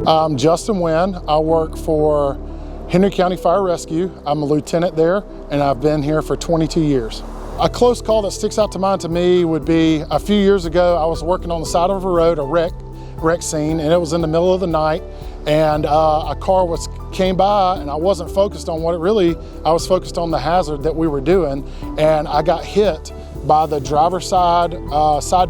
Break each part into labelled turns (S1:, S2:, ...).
S1: I'm Justin Wynn. I work for Henry County Fire Rescue. I'm a lieutenant there, and I've been here for 22 years. A close call that sticks out to mind to me would be a few years ago. I was working on the side of a road, a wreck scene, and it was in the middle of the night, and a car came by, and I wasn't focused on I was focused on the hazard that we were doing, and I got hit by the driver's side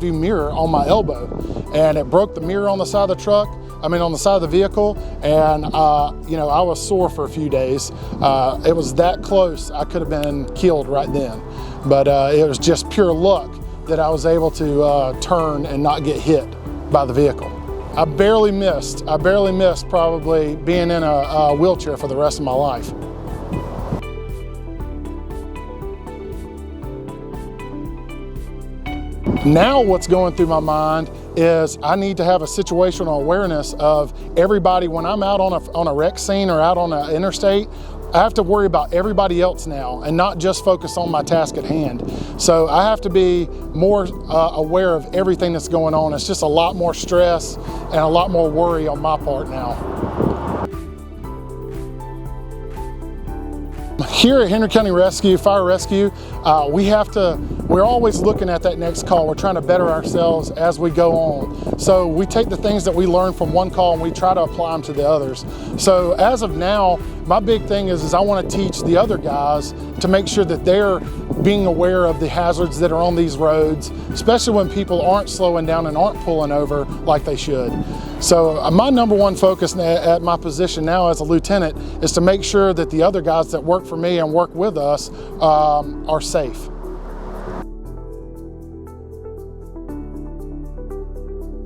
S1: view mirror on my elbow, and it broke the mirror on the side of the truck. On the side of the vehicle, and I was sore for a few days. It was that close. I could have been killed right then, but it was just pure luck that I was able to turn and not get hit by the vehicle. I barely missed probably being in a wheelchair for the rest of my life. Now what's going through my mind is I need to have a situational awareness of everybody. When I'm out on a wreck scene or out on an interstate, I have to worry about everybody else now and not just focus on my task at hand. So I have to be more aware of everything that's going on. It's just a lot more stress and a lot more worry on my part now. Here at Henry County Fire Rescue, we're always looking at that next call. We're trying to better ourselves as we go on. So we take the things that we learn from one call and we try to apply them to the others. So as of now, my big thing is I want to teach the other guys to make sure that they're being aware of the hazards that are on these roads, especially when people aren't slowing down and aren't pulling over like they should. So my number one focus at my position now as a lieutenant is to make sure that the other guys that work for me and work with us are safe.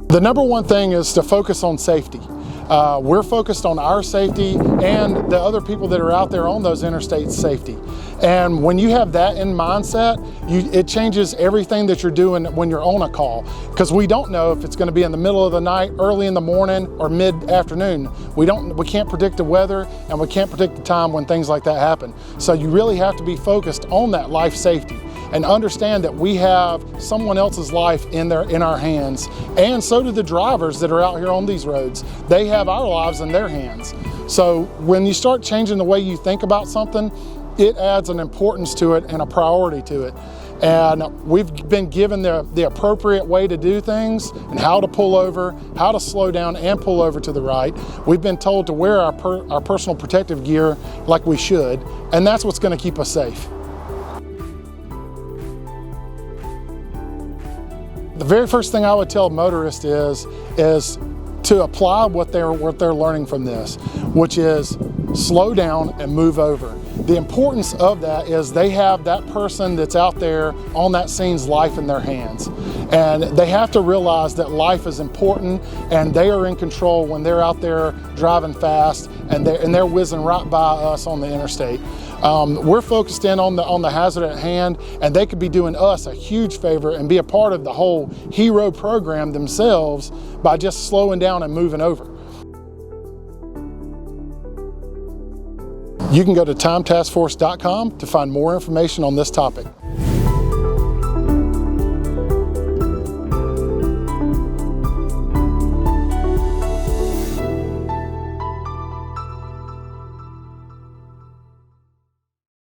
S1: The number one thing is to focus on safety. We're focused on our safety and the other people that are out there on those interstates' safety. And when you have that in mindset, it changes everything that you're doing when you're on a call, because we don't know if it's going to be in the middle of the night, early in the morning, or mid-afternoon. We can't predict the weather, and we can't predict the time when things like that happen. So you really have to be focused on that life safety and understand that we have someone else's life in our hands, and so do the drivers that are out here on these roads. They have our lives in their hands. So when you start changing the way you think about something, it adds an importance to it and a priority to it. And we've been given the appropriate way to do things and how to pull over, how to slow down and pull over to the right. We've been told to wear our personal protective gear like we should, and that's what's going to keep us safe. The very first thing I would tell motorists is to apply what they're learning from this, which is slow down and move over. The importance of that is they have that person that's out there on that scene's life in their hands. And they have to realize that life is important and they are in control when they're out there driving fast and they're whizzing right by us on the interstate. We're focused in on the hazard at hand, and they could be doing us a huge favor and be a part of the whole HERO program themselves by just slowing down and moving over. You can go to timetaskforce.com to find more information on this topic.